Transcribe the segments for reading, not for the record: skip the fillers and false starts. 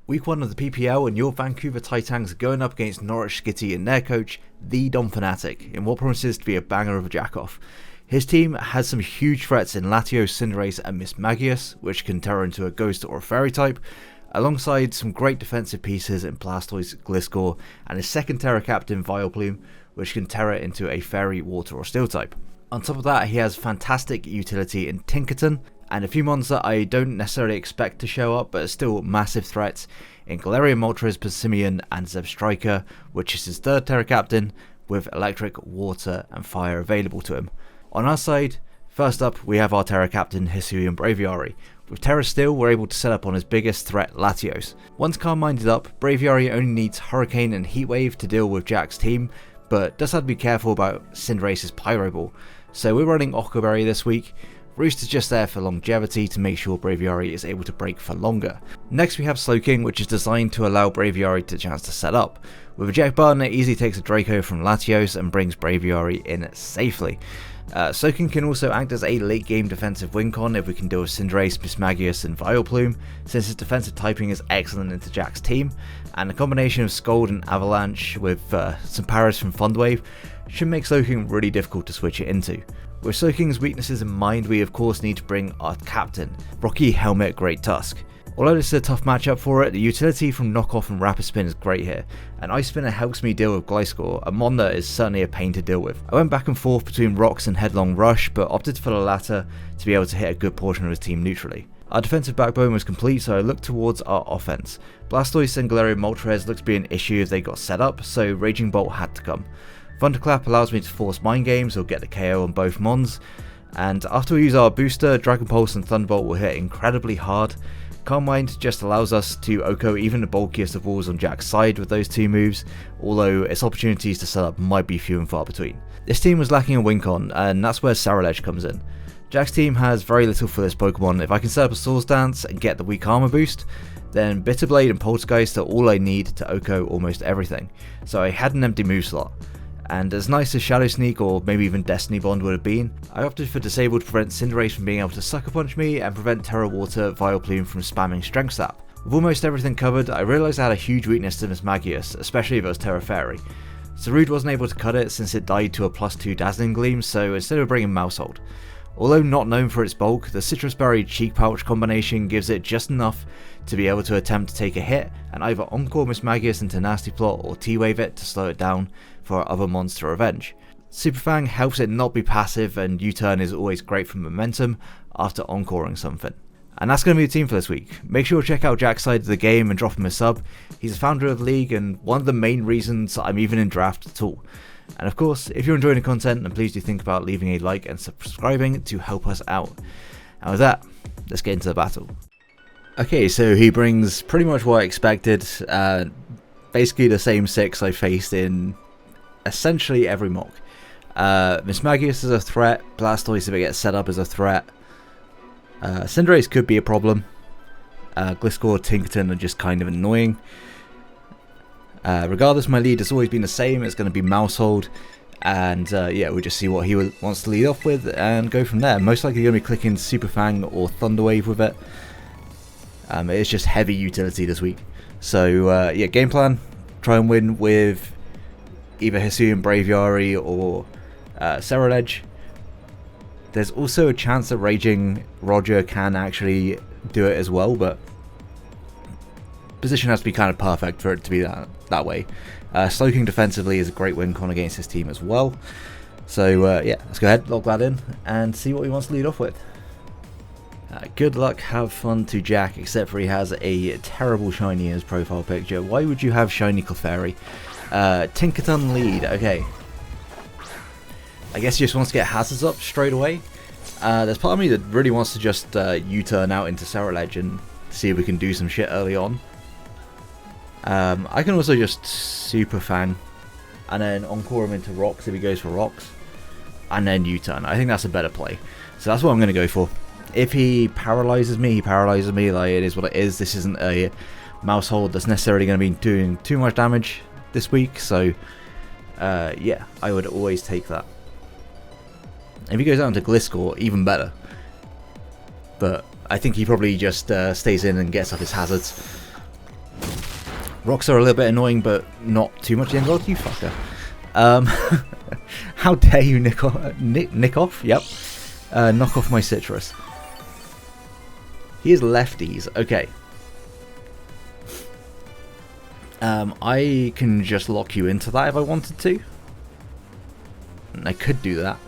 Week 1 of the PPL and your Vancouver Titans are going up against 𝗦𝗹cie𝘄𝗸𝗶 and their coach, the 𝗦𝗹anatic, in what promises to be a banger of a jack-off. His team has some huge threats in 𝗦𝗹cie𝘄𝗸𝗶, 𝗦𝗹race and 𝗦𝗹Magius, which can turn into a ghost or a fairy type, alongside some great defensive pieces in Blastoise, 𝗦𝗡, and his second Terra captain 𝗦𝗹ple, which can Terra into a fairy, water or steel type. On top of that, he has fantastic utility in Tinkerton, and a few mons that I don't necessarily expect to show up, but are still massive threats in Galarian Moltres, Persimmon, and 𝗬𝗡, which is his third Terra captain, with electric, water, and fire available to him. On our side, first up, we have our Terra captain, Hisuian Braviary. With Terra Steel, we're able to set up on his biggest threat, Latios. Once calm-minded up, Braviary only needs Hurricane and Heat Wave to deal with Jack's team, but does have to be careful about Cinderace's Pyro Ball. So we're running Occo Berry this week. Roost is just there for longevity to make sure Braviary is able to break for longer. Next we have Slowking, which is designed to allow Braviary the chance to set up. With a Eject button, it easily takes a Draco from Latios and brings Braviary in safely. Slowking can also act as a late game defensive win con if we can deal with Cinderace, 𝗦𝗏magius and 𝗦𝗹plume, since his defensive typing is excellent into Jack's team, and a combination of Scald and Avalanche with some Paras from Thunderwave should make Slowking really difficult to switch it into. With Slowking's weaknesses in mind, we of course need to bring our captain, Rocky Helmet Great Tusk. Although this is a tough matchup for it, the utility from Knockoff and Rapid Spin is great here, and Ice Spinner helps me deal with Gliscor, a mon that is certainly a pain to deal with. I went back and forth between Rocks and Headlong Rush, but opted for the latter to be able to hit a good portion of his team neutrally. Our defensive backbone was complete, so I looked towards our offense. Blastoise and Galarian Moltres looked to be an issue if they got set up, so Raging Bolt had to come. Thunderclap allows me to force Mind Games or get the KO on both mons, and after we use our booster, Dragon Pulse and Thunderbolt will hit incredibly hard. Calm Mind just allows us to OHKO even the bulkiest of walls on Jack's side with those two moves, although its opportunities to set up might be few and far between. This team was lacking a win con, and that's where 𝗬𝗏 comes in. Jack's team has very little for this Pokemon. If I can set up a Swords Dance and get the weak armor boost, then Bitterblade and Poltergeist are all I need to OHKO almost everything, so I had an empty move slot. And as nice as Shadow Sneak or maybe even Destiny Bond would have been, I opted for Disable to prevent Cinderace from being able to Sucker Punch me and prevent Terra Water 𝗦𝗹plume from spamming Strength Sap. With almost everything covered, I realised I had a huge weakness to 𝗦𝗏magius, especially if it was Terra Fairy. Zarude wasn't able to cut it since it died to a +2 Dazzling Gleam, so instead of bringing Maushold. Although not known for its bulk, the Citrus Berry Cheek Pouch combination gives it just enough to be able to attempt to take a hit and either Encore 𝗦𝗏magius into Nasty Plot or T-Wave it to slow it down for our other mons to revenge. Super Fang helps it not be passive, and U-Turn is always great for momentum after encoring something. And that's going to be the team for this week. Make sure to check out Jack's side of the game and drop him a sub. He's the founder of the league and one of the main reasons I'm even in draft at all. And of course, if you're enjoying the content, then please do think about leaving a like and subscribing to help us out. And with that, let's get into the battle. Okay, so he brings pretty much what I expected. Basically the same 6 I faced in essentially every mock. 𝗦𝗏magius is a threat, Blastoise if it gets set up as a threat. Cinderace could be a problem. Gliscor, Tinkerton are just kind of annoying. Regardless, my lead has always been the same. It's going to be Maushold, and yeah, we'll just see what he wants to lead off with and go from there. Most likely going to be clicking Super Fang or Thunderwave with it. It's just heavy utility this week. So yeah, game plan, try and win with either Hisuian Braviary or 𝗬𝗏. There's also a chance that Raging Roger can actually do it as well, but position has to be kind of perfect for it to be that way. Slowking defensively is a great win con against his team as well. So yeah, let's go ahead, log that in, and see what he wants to lead off with. Good luck, have fun to Jack, except for he has a terrible shiny in his profile picture. Why would you have shiny Clefairy? Tinkerton lead, okay. I guess he just wants to get hazards up straight away. There's part of me that really wants to just U-turn out into 𝗬𝗏 and see if we can do some shit early on. I can also just Super Fang and then Encore him into Rocks if he goes for Rocks, and then U-turn. I think that's a better play. So that's what I'm going to go for. If he paralyzes me, he paralyzes me. Like, it is what it is. This isn't a Maushold that's necessarily going to be doing too much damage this week. So yeah, I would always take that. If he goes down to Gliscor, even better. But I think he probably just stays in and gets up his hazards. Rocks are a little bit annoying, but not too much in the world, you fucker. How dare you nick off? Yep. Knock off my citrus. He is lefties. Okay. I can just lock you into that if I wanted to. And I could do that.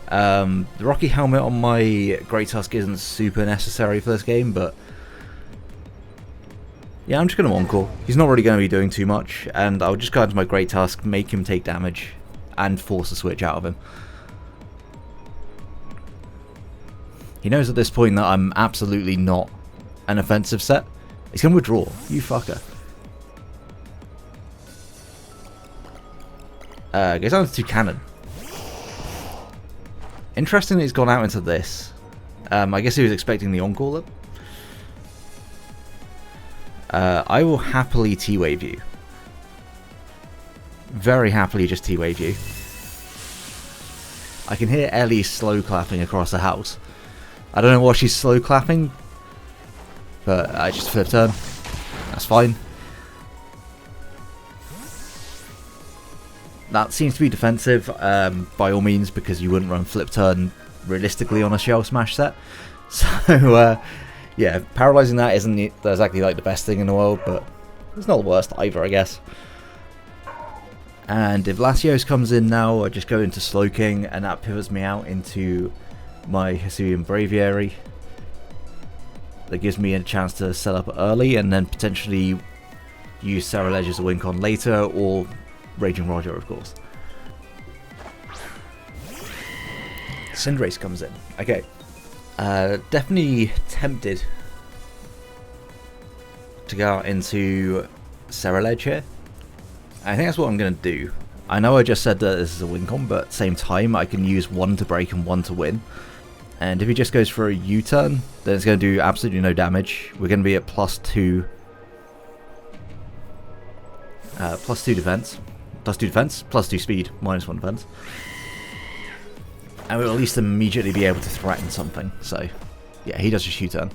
The Rocky Helmet on my Great Tusk isn't super necessary for this game, but yeah, I'm just going to on-call. He's not really going to be doing too much, and I'll just go into my Great Tusk, make him take damage, and force a switch out of him. He knows at this point that I'm absolutely not an offensive set. He's going to withdraw. You fucker. Goes down to cannon. Interesting that he's gone out into this. I guess he was expecting the on-call up. I will happily T-Wave you. Very happily just T-Wave you. I can hear Ellie slow clapping across the house. I don't know what she's slow clapping, but I just flip turn. That's fine. That seems to be defensive, by all means, because you wouldn't run flip turn realistically on a shell smash set. So, yeah, paralyzing that isn't exactly like the best thing in the world, but it's not the worst either, I guess. And if Latios comes in now, I just go into slowking, and that pivots me out into my 𝗦𝗹cie𝗶𝗴. That gives me a chance to set up early, and then potentially use Ceruledge as a win con later, or Raging Roger, of course. Cinderace comes in. Okay. Definitely tempted to go out into Ceruledge here. I think that's what I'm going to do. I know I just said that this is a win con, but at the same time I can use one to break and one to win. And if he just goes for a U-turn, then it's going to do absolutely no damage. We're going to be at +2 defense. +2 defense, +2 speed, -1 defense. And we'll at least immediately be able to threaten something. So, yeah, he does just U-turn.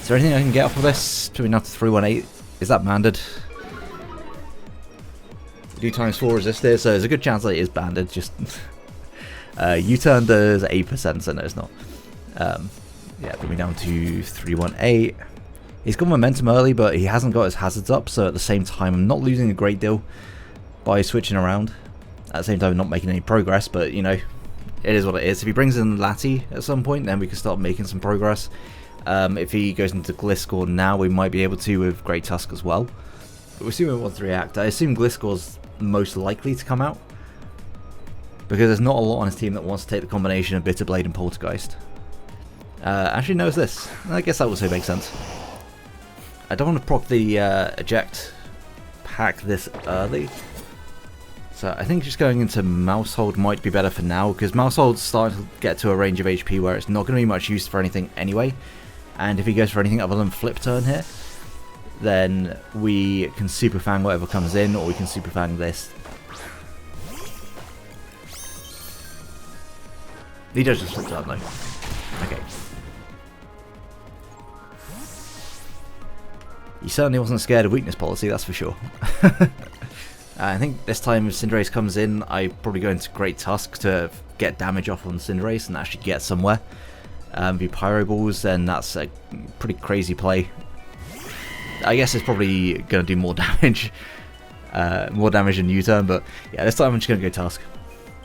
Is there anything I can get off of this? Do we now to 318? Is that banded? We do ×4 resist here, so there's a good chance that it is banded. Just U-turn does 8%, so no, it's not. Yeah, bring me down to 318. He's got momentum early, but he hasn't got his hazards up, so at the same time I'm not losing a great deal by switching around. At the same time I'm not making any progress, but you know, it is what it is. If he brings in Lati at some point, then we can start making some progress. If he goes into Gliscor now, we might be able to with Great Tusk as well. But we'll see when it wants to react. I assume Gliscor's most likely to come out, because there's not a lot on his team that wants to take the combination of Bitterblade and Poltergeist. Actually knows this. I guess that also makes sense. I don't want to proc the eject pack this early. So I think just going into Mousehold might be better for now, because Mousehold's starting to get to a range of HP where it's not going to be much use for anything anyway. And if he goes for anything other than flip turn here, then we can Super Fang whatever comes in, or we can Super Fang this. He does just flip turn though. Okay. He certainly wasn't scared of weakness policy, that's for sure. I think this time if Cinderace comes in, I probably go into Great Tusk to get damage off on Cinderace and actually get somewhere. If he Pyro Balls, then that's a pretty crazy play. I guess it's probably going to do more damage. More damage than U-turn, but yeah, this time I'm just going to go Tusk.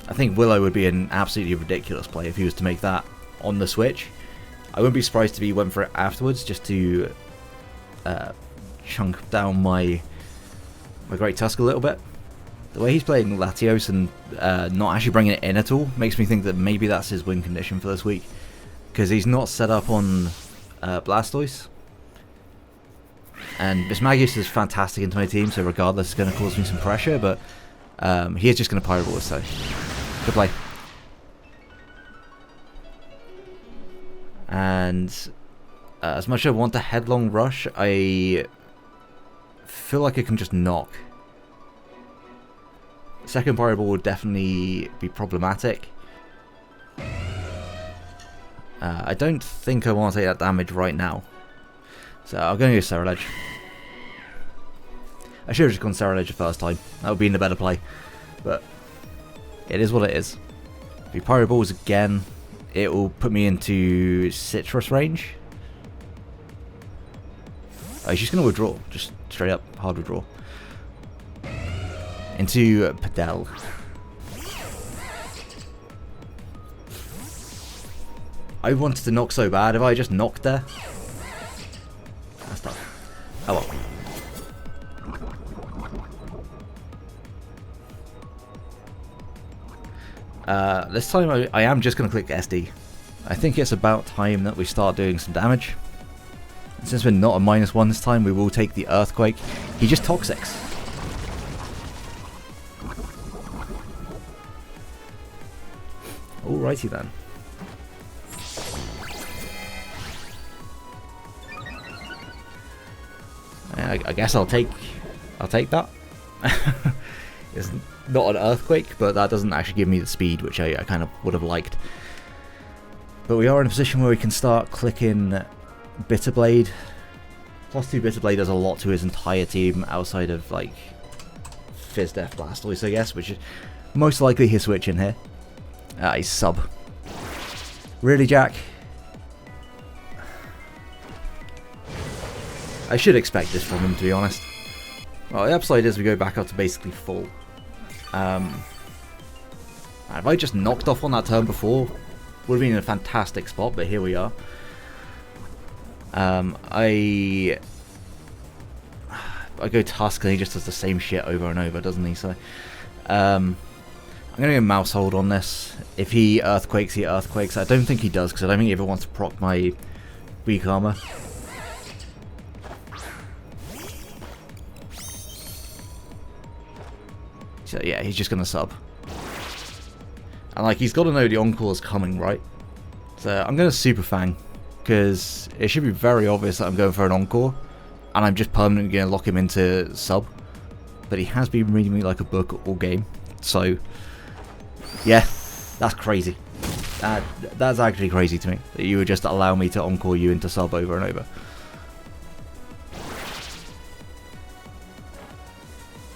I think Willow would be an absolutely ridiculous play if he was to make that on the switch. I wouldn't be surprised if he went for it afterwards just to chunk down my Great Tusk a little bit. The way he's playing Latios and not actually bringing it in at all makes me think that maybe that's his win condition for this week, because he's not set up on Blastoise. And Bismagius is fantastic into my team, so regardless it's going to cause me some pressure, but he is just going to Pyro Ball, so good play. And as much as I want the headlong rush, I feel like I can just knock. Second Pyro Ball would definitely be problematic. I don't think I want to take that damage right now, so I'm going to use Ceruledge. I should have just gone Ceruledge the first time. That would have been the better play. But it is what it is. If he Pyro Balls again, it will put me into Citrus range. Oh, he's just going to withdraw. Just straight up hard withdraw. Into 𝗦𝗶elle. I wanted to knock so bad. If I just knocked there? That's tough. Oh well. This time I am just going to click SD. I think it's about time that we start doing some damage. And since we're not a -1 this time, we will take the Earthquake. He just Toxics. Alrighty then. I guess I'll take that. It's not an Earthquake, but that doesn't actually give me the speed, which I kind of would have liked. But we are in a position where we can start clicking Bitterblade. +2 Bitterblade does a lot to his entire team outside of like Fizz Death Blastoise, I guess, which is most likely his switch in here. He's sub. Really, Jack? I should expect this from him, to be honest. Well, the upside is we go back up to basically full. If I just knocked off on that turn before, would have been in a fantastic spot, but here we are. I go Tusk and he just does the same shit over and over, doesn't he? So, I'm going to go Mouse Hold on this. If he Earthquakes, he Earthquakes. I don't think he does, because I don't think he ever wants to proc my weak armor. So yeah, he's just going to sub. And like, he's got to know the Encore's coming, right? So I'm going to Super Fang, because it should be very obvious that I'm going for an Encore, and I'm just permanently going to lock him into sub. But he has been reading me like a book all game, so yeah, that's crazy. That's actually crazy to me, that you would just allow me to Encore you into sub over and over.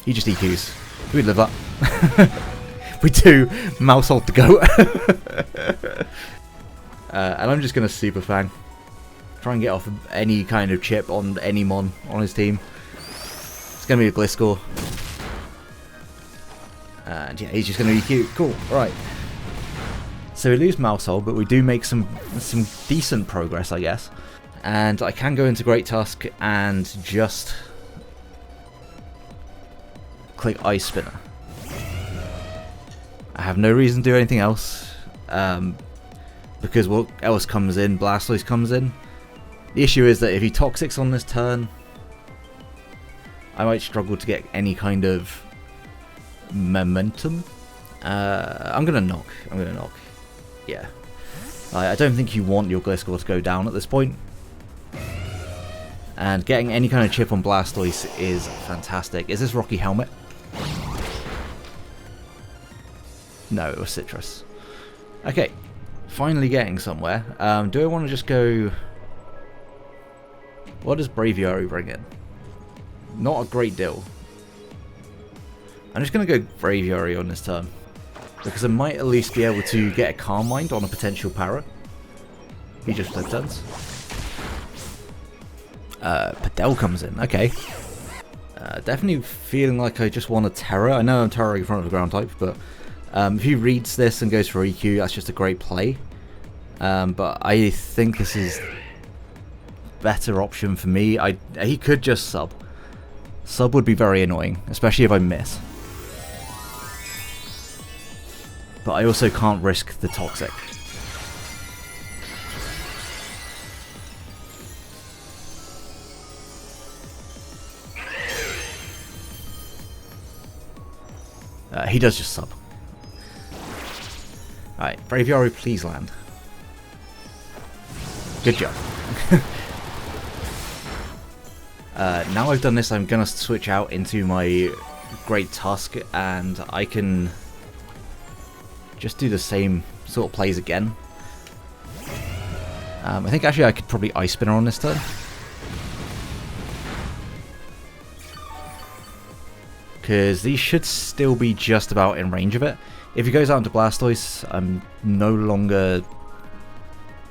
He just EQs. We'd live up. We do. Mouse Hold to go. And I'm just going to Super Fang. Try and get off any kind of chip on any Mon on his team. It's going to be a Gliscor. And yeah, he's just going to EQ. Cool. Alright. So we lose Mouse Hold, but we do make some decent progress, I guess. And I can go into Great Tusk and just click Ice Spinner. I have no reason to do anything else, because what else comes in? Blastoise comes in. The issue is that if he Toxics on this turn, I might struggle to get any kind of momentum. I'm gonna knock. Yeah. I don't think you want your Gliscor to go down at this point. And getting any kind of chip on Blastoise is fantastic. Is this Rocky Helmet? No, it was Citrus. Okay, finally getting somewhere. Do I want to just go... What does 𝗏𝗚very bring in? Not a great deal. I'm just going to go 𝗏𝗚very on this turn, because I might at least be able to get a Calm Mind on a potential para. He just flip turns. 𝗏𝗏elle comes in, okay. Definitely feeling like I just want a Terra. I know I'm Terra in front of a ground type, but if he reads this and goes for EQ, that's just a great play. But I think this is better option for me. He could just sub. Sub would be very annoying, especially if I miss. But I also can't risk the Toxic. He does just sub. Alright, 𝗏𝗚very, please land. Good job. Now I've done this, I'm going to switch out into my Great Tusk, and I can just do the same sort of plays again. I think actually I could probably Ice Spinner on this turn. because these should still be just about in range of it. If he goes out into Blastoise, I'm no longer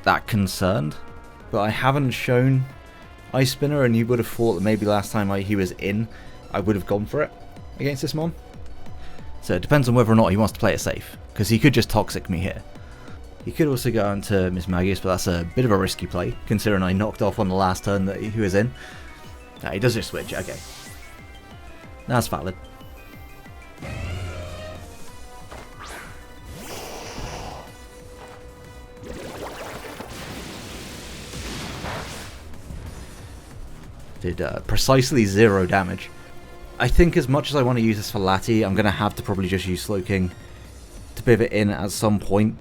that concerned. But I haven't shown Ice Spinner, and you would have thought that maybe last time he was in, I would have gone for it against this mon. So it depends on whether or not he wants to play it safe, because he could just Toxic me here. He could also go into 𝗦𝗹cie, but that's a bit of a risky play, considering I knocked off on the last turn that he was in. No, he does just switch, okay. That's valid. Did precisely 0 damage. I think as much as I want to use this for Lati, I'm going to have to probably just use slowking to pivot in at some point.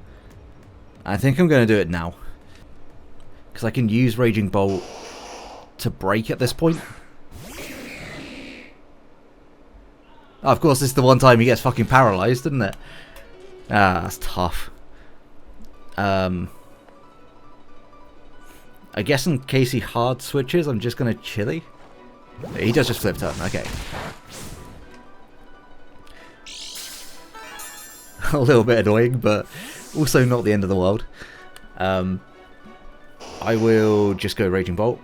I think I'm going to do it now, because I can use Raging Bolt to break at this point. Oh, of course, this is the one time he gets fucking paralyzed, isn't it? Ah, that's tough. I guess in case he hard switches, I'm just going to Chili. He does just flip turn, okay. A little bit annoying, but also not the end of the world. I will just go Raging Bolt.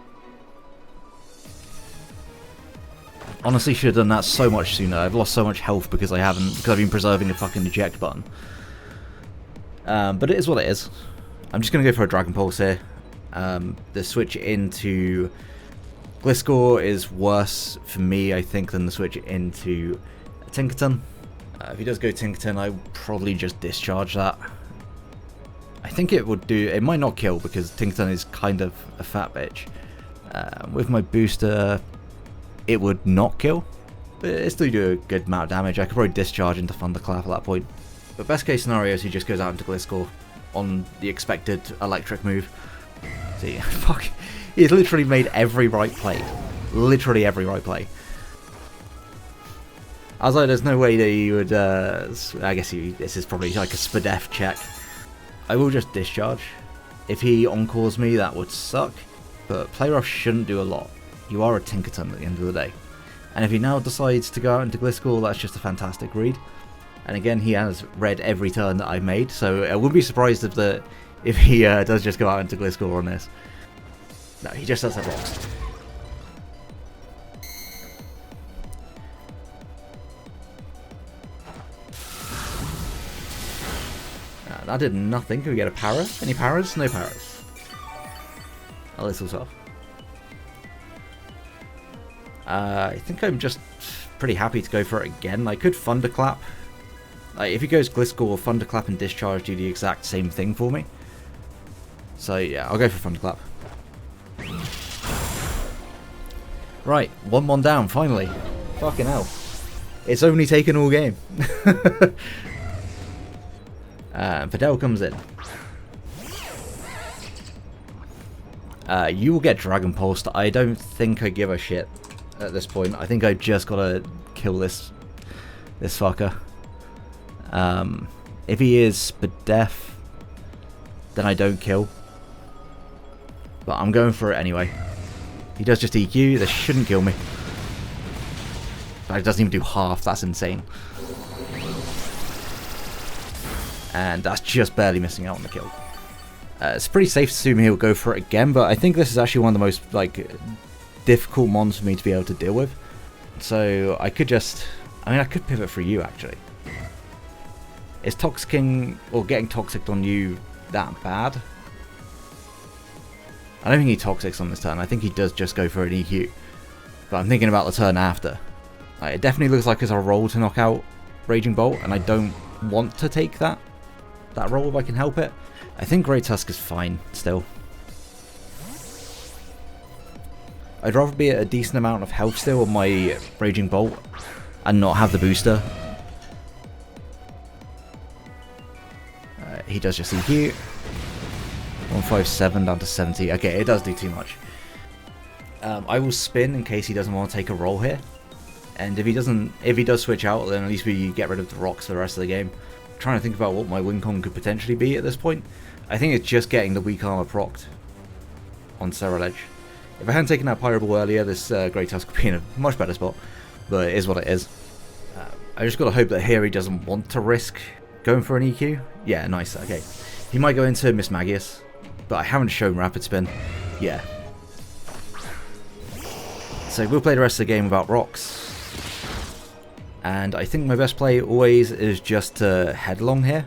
Honestly, should have done that so much sooner. I've lost so much health because I've been preserving the fucking eject button. But it is what it is. I'm just going to go for a Dragon Pulse here. The switch into Gliscor is worse for me, I think, than the switch into Tinkaton. If he does go Tinkaton, I would probably just discharge that. I think it would do... It might not kill, because Tinkaton is kind of a fat bitch. With my booster, it would not kill, but it still do a good amount of damage. I could probably discharge into Thunderclap at that point. But best case scenario is he just goes out into Gliscor on the expected electric move. See, fuck, he's literally made every right play. Literally every right play. I was like, there's no way that he would, I guess this is probably like a 𝗦𝗹cie check. I will just discharge. If he encores me, that would suck, but Play Rough shouldn't do a lot. You are a Tinkaton at the end of the day. And if he now decides to go out into Gliscor, that's just a fantastic read. And again, he has read every turn that I've made, so I wouldn't be surprised if he does just go out into Gliscor on this. No, he just does have rocks. That did nothing. Can we get a para? Any paras? No paras. A little tough. I think I'm just pretty happy to go for it again. I could Thunderclap. If he goes Gliscor, Thunderclap and Discharge do the exact same thing for me. So yeah, I'll go for Thunderclap. Right, 1-1 down, finally. Fucking hell. It's only taken all game. Videl comes in. You will get Dragon Pulsed. I don't think I give a shit at this point. I think I just gotta kill this fucker. If he is 𝗦𝗹cie, then I don't kill. But I'm going for it anyway. He does just EQ. This shouldn't kill me. But it doesn't even do half. That's insane. And that's just barely missing out on the kill. It's pretty safe to assume he'll go for it again, but I think this is actually one of the most difficult mons for me to be able to deal with. So I could just... I could pivot for you, actually. Is Toxicking, or getting Toxicked on you, that bad? I don't think he Toxics on this turn. I think he does just go for an EQ. But I'm thinking about the turn after. It definitely looks like it's a roll to knock out Raging Bolt, and I don't want to take that roll if I can help it. I think Great Tusk is fine still. I'd rather be at a decent amount of health still on my Raging Bolt and not have the booster. He does just EQ. 157 down to 70. Okay, it does do too much. I will spin in case he doesn't want to take a roll here. And if he does switch out, then at least we get rid of the rocks for the rest of the game. I'm trying to think about what my win con could potentially be at this point. I think it's just getting the weak armor procced on 𝗦𝗹cie. If I hadn't taken that Pyro Ball earlier, this Great Tusk would be in a much better spot. But it is what it is. I just gotta hope that here he doesn't want to risk going for an EQ. Yeah, nice, okay. He might go into 𝗦𝗹cie, but I haven't shown Rapid Spin. Yeah. So we'll play the rest of the game without rocks. And I think my best play always is just to headlong here.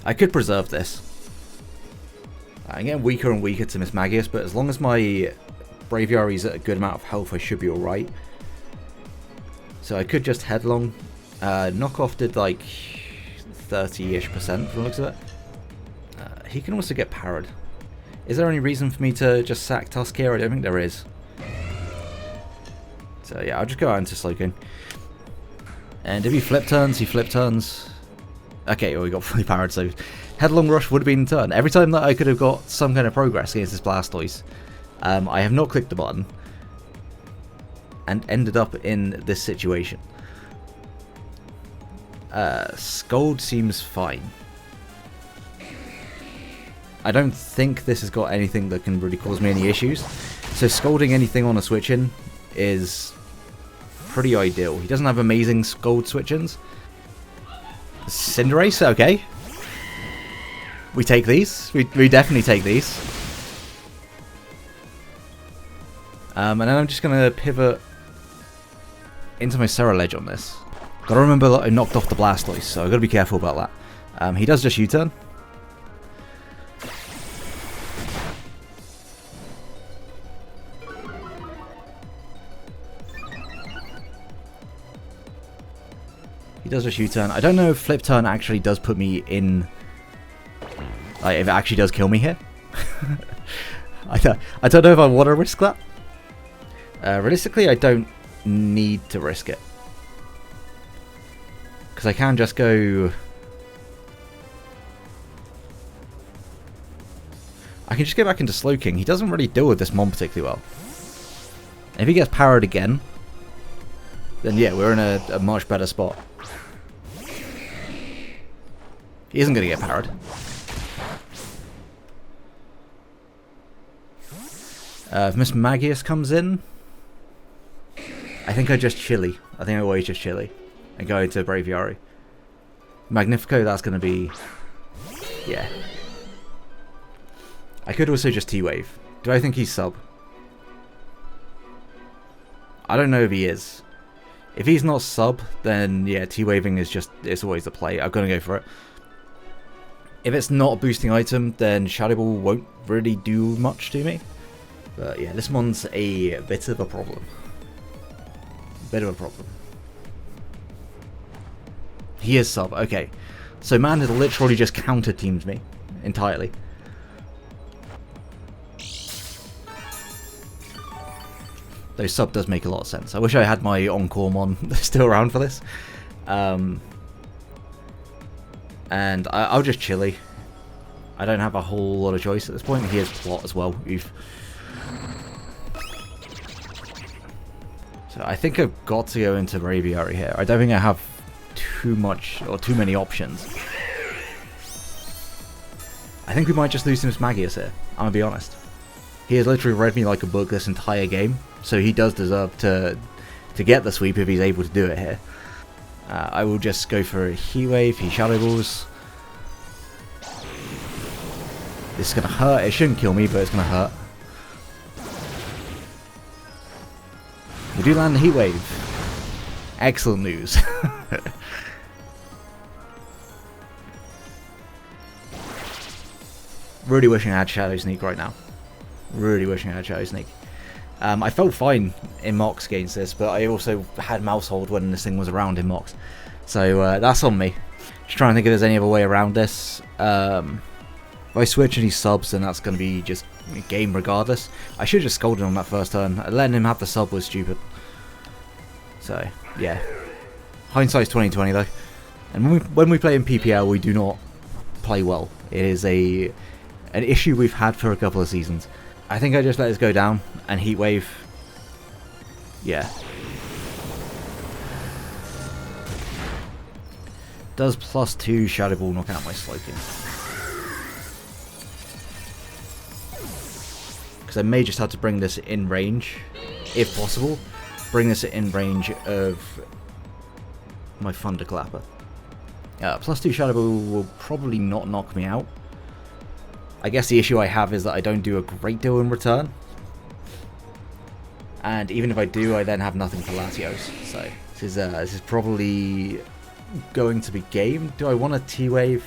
I could preserve this. I'm getting weaker and weaker to 𝗦𝗹cie, but as long as my 𝗵𝗴𝗴 is at a good amount of health, I should be alright. So I could just headlong. Knockoff did like 30-ish% from the looks of it. He can also get parried. Is there any reason for me to just sack Tusk here? I don't think there is. So yeah, I'll just go out into slowking. And if he flip turns, he flip turns. Okay, well, we got fully parried, so headlong rush would have been turn. Every time that I could have got some kind of progress against this Blastoise, I have not clicked the button and ended up in this situation. Scald seems fine. I don't think this has got anything that can really cause me any issues. So scalding anything on a switch-in is pretty ideal. He doesn't have amazing Scald switch-ins. Cinderace, okay. We take these. We definitely take these. And then I'm just going to pivot into my Ceruledge on this. Gotta remember that I knocked off the Blastoise, so I've got to be careful about that. He does just U-turn. He does just U-turn. I don't know if flip turn actually does put me in... Like, if it actually does kill me here. I don't know if I want to risk that. Realistically, I don't need to risk it. Because I can just go... I can just go back into Slowking. He doesn't really deal with this Mon particularly well. And if he gets parried again, then yeah, we're in a much better spot. He isn't going to get parried. If 𝗦𝗹𝗴𝗴 comes in, I think I just chilly. I think I always just chilly. And go into 𝗵𝗴𝗴𝗴. Magnifico, that's going to be... Yeah. I could also just T-Wave. Do I think he's sub? I don't know if he is. If he's not sub, then yeah, T-Waving is just... It's always the play. I'm going to go for it. If it's not a boosting item, then Shadow Ball won't really do much to me. But yeah, this one's a bit of a problem. Bit of a problem. He is sub, okay. So man has literally just counter-teamed me entirely. Though sub does make a lot of sense. I wish I had my Encore Mon still around for this. And I'll just chilly. I don't have a whole lot of choice at this point. He has plot as well. Oof. So I think I've got to go into 𝗵𝗴𝗴𝗴 here. I don't think I have too much or too many options. I think we might just lose to 𝗦𝗹𝗴𝗴𝗴 here. I'm gonna be honest. He has literally read me like a book this entire game, so he does deserve to get the sweep if he's able to do it here. I will just go for a Heat Wave. He Shadow Balls. This is gonna hurt. It shouldn't kill me, but it's gonna hurt. We do land the Heat Wave. Excellent news. Really wishing I had Shadow Sneak right now. Really wishing I had Shadow Sneak. I felt fine in Mox against this, but I also had Mouse Hold when this thing was around in Mox. So that's on me. Just trying to think if there's any other way around this. If I switch and he subs, then that's going to be just a game regardless. I should have just scolded him on that first turn. Letting him have the sub was stupid. So, yeah. Hindsight's 20/20 though. And when we play in PPL, we do not play well. It is an issue we've had for a couple of seasons. I think I just let this go down and Heat Wave. Yeah. Does +2 Shadow Ball knock out my Slowking? Because I may just have to bring this in range, if possible. Bring this in range of my Thunderclapper. +2 Shadow Ball will probably not knock me out. I guess the issue I have is that I don't do a great deal in return. And even if I do, I then have nothing for Latios. So this is probably going to be game. Do I want a T-Wave?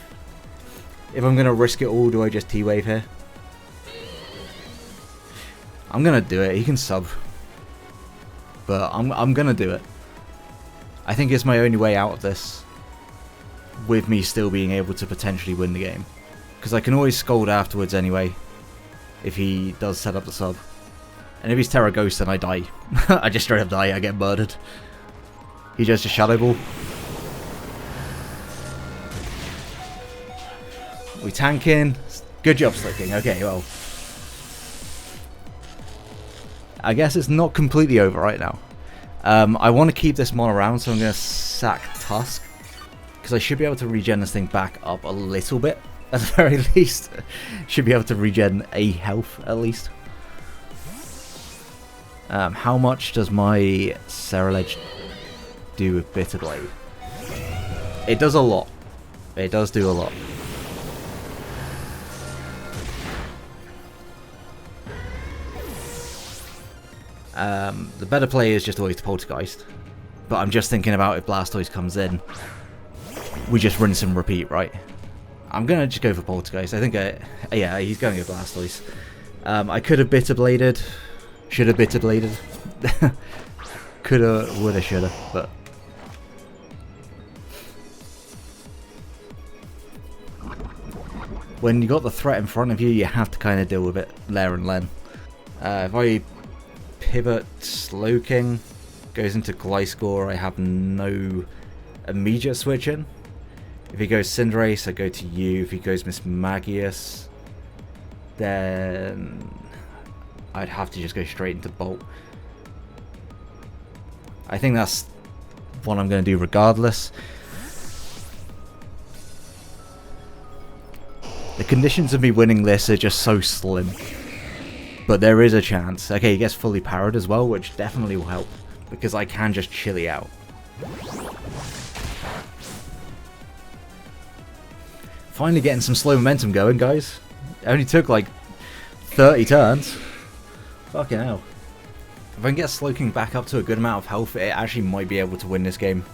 If I'm going to risk it all, do I just T-Wave here? I'm going to do it. He can sub. But I'm going to do it. I think it's my only way out of this. With me still being able to potentially win the game. Because I can always scold afterwards anyway. If he does set up the sub. And if he's Terra Ghost, then I die. I just straight up die. I get murdered. He just a Shadow Ball. We tank in. Good job, Slowking. Okay, well. I guess it's not completely over right now. I want to keep this mon around, so I'm going to sack Tusk. Because I should be able to regen this thing back up a little bit. At the very least. Should be able to regen a health, at least. How much does my Cerulege do with Bitter Blade? It does a lot. It does do a lot. The better play is just always Poltergeist. But I'm just thinking about if Blastoise comes in, we just rinse and repeat, right? I'm going to just go for Poltergeist. I think, yeah, he's going to go Blastoise. I could have Bitter Bladed. Should have Bitter Bladed. Coulda, woulda, shoulda, but... When you got the threat in front of you, you have to kind of deal with it, Lair and Len. If I pivot Slowking, goes into Gliscor, I have no immediate switch in. If he goes Cinderace, I go to you. If he goes Mismagius, then I'd have to just go straight into Bolt. I think that's what I'm going to do regardless. The conditions of me winning this are just so slim. But there is a chance. Okay, he gets fully powered as well, which definitely will help. Because I can just chilly out. Finally getting some slow momentum going, guys. It only took like 30 turns. Fucking hell. If I can get Slowking back up to a good amount of health, it actually might be able to win this game.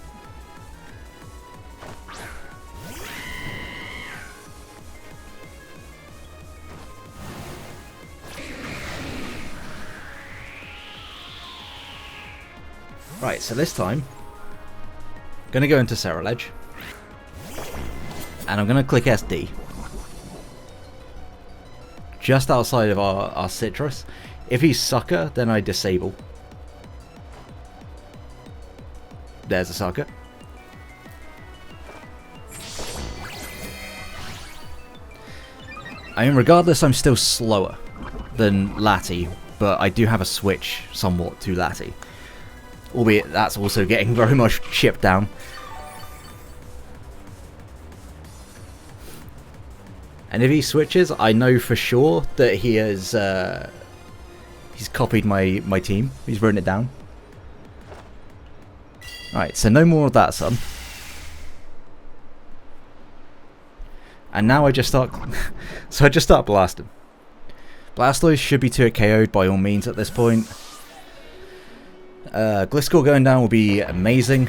Right, so this time, I'm going to go into Cerulege. And I'm going to click SD. Just outside of our Citrus. If he's Sucker, then I disable. There's a Sucker. I mean, regardless, I'm still slower than Lati, but I do have a switch somewhat to Lati. Albeit that's also getting very much chipped down. And if he switches, I know for sure that he has he's copied my team. He's written it down. Alright, so no more of that, son. And now I just start so I just start blasting. Blastoise should be 2-hit KO'd by all means at this point. Gliscor going down will be amazing.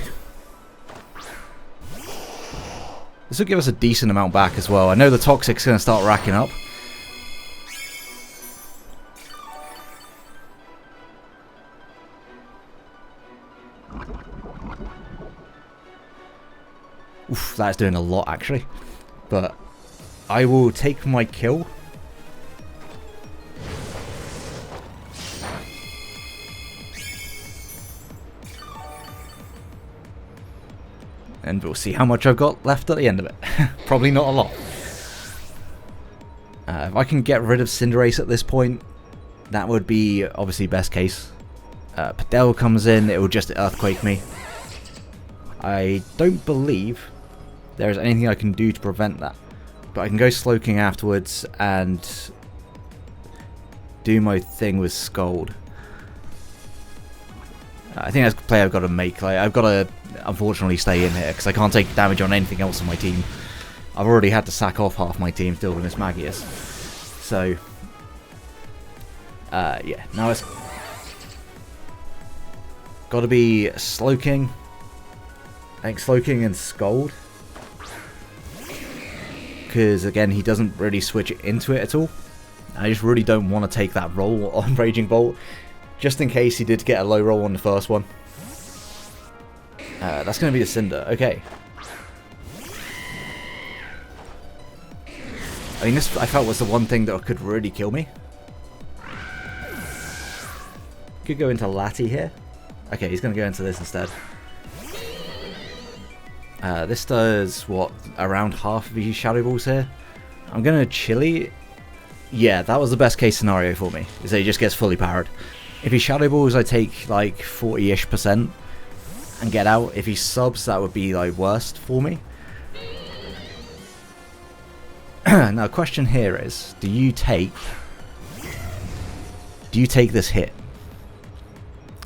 This will give us a decent amount back as well. I know the Toxic's going to start racking up. Oof, that's doing a lot actually. But I will take my kill. And we'll see how much I've got left at the end of it. Probably not a lot. If I can get rid of Cinderace at this point, that would be obviously best case. 𝗵𝗴 comes in, it will just Earthquake me. I don't believe there is anything I can do to prevent that. But I can go Slowking afterwards and do my thing with Scold. I think that's the play I've got to make. Like, I've got to unfortunately stay in here, because I can't take damage on anything else on my team. I've already had to sack off half my team to deal with this Magius. So, yeah, now it's got to be Slowking. I think Slowking and Scold. Because, again, he doesn't really switch into it at all. I just really don't want to take that roll on Raging Bolt, just in case he did get a low roll on the first one. That's going to be the Cinder. Okay. I mean, this I felt was the one thing that could really kill me. Could go into Latty here. Okay, he's going to go into this instead. This does, what, around half of his Shadow Balls here. I'm going to Chili. Yeah, that was the best case scenario for me, is that he just gets fully powered. If he Shadow Balls, I take like 40-ish% and get out. If he subs, that would be like worst for me. Now, question here is, do you take this hit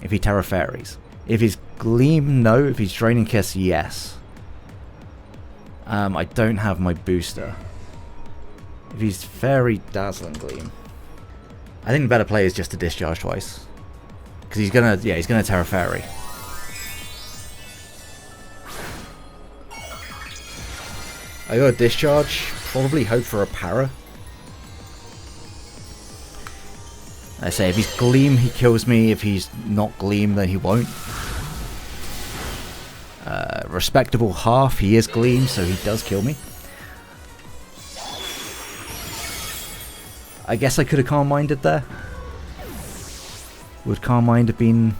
if he Terra Fairies? If he's Gleam, no. If he's Draining Kiss, yes. I don't have my booster. If he's Fairy, Dazzling Gleam, I think the better play is just to discharge twice, because he's gonna Terra Fairy. I got a discharge. Probably hope for a para. I say if he's Gleam, he kills me. If he's not Gleam, then he won't. Respectable half. He is Gleam, so he does kill me. I guess I could have Calm Minded there. Would Calm Mind have been...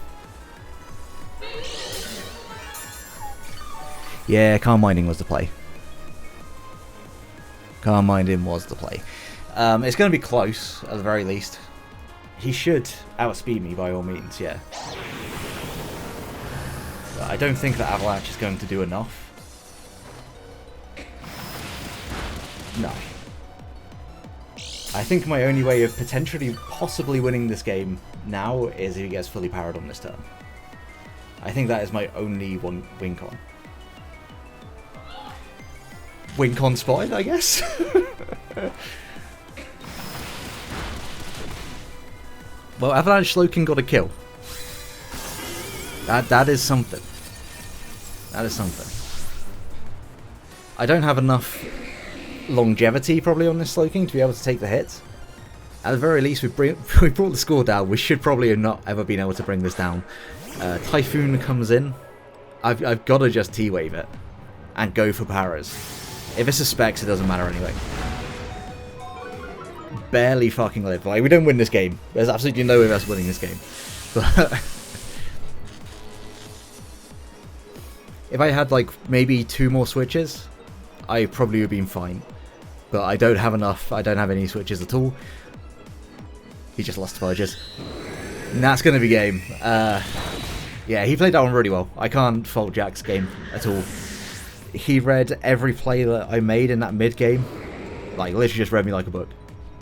Yeah, Calm Minding was the play. Calm Minding was the play. It's going to be close, at the very least. He should outspeed me by all means, yeah. But I don't think that Avalanche is going to do enough. No. I think my only way of potentially possibly winning this game now is if he gets fully powered on this turn. I think that is my only one win con. Win con spotted, I guess? Well, Avalanche Slowking got a kill. That is something. That is something. I don't have enough longevity probably on this Slowking to be able to take the hit. At the very least, we brought the score down. We should probably have not ever been able to bring this down. Typhoon comes in. I've got to just T-Wave it and go for paras. If it's a Specs, it doesn't matter anyway. Barely fucking live. Like, we don't win this game. There's absolutely no way of us winning this game. But if I had like maybe 2 more switches, I probably would have been fine. But I don't have enough. I don't have any switches at all. He just lost to Purges. And that's going to be game. Yeah, he played that one really well. I can't fault Jack's game at all. He read every play that I made in that mid game. Like, literally just read me like a book.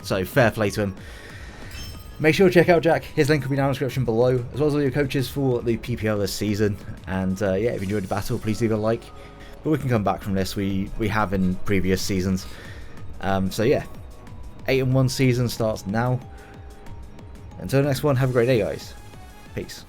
So, fair play to him. Make sure to check out Jack. His link will be down in the description below, as well as all your coaches for the PPL this season. And yeah, if you enjoyed the battle, please leave a like. But we can come back from this. We have in previous seasons. So yeah, 8-1 season starts now. Until the next one, have a great day, guys. Peace.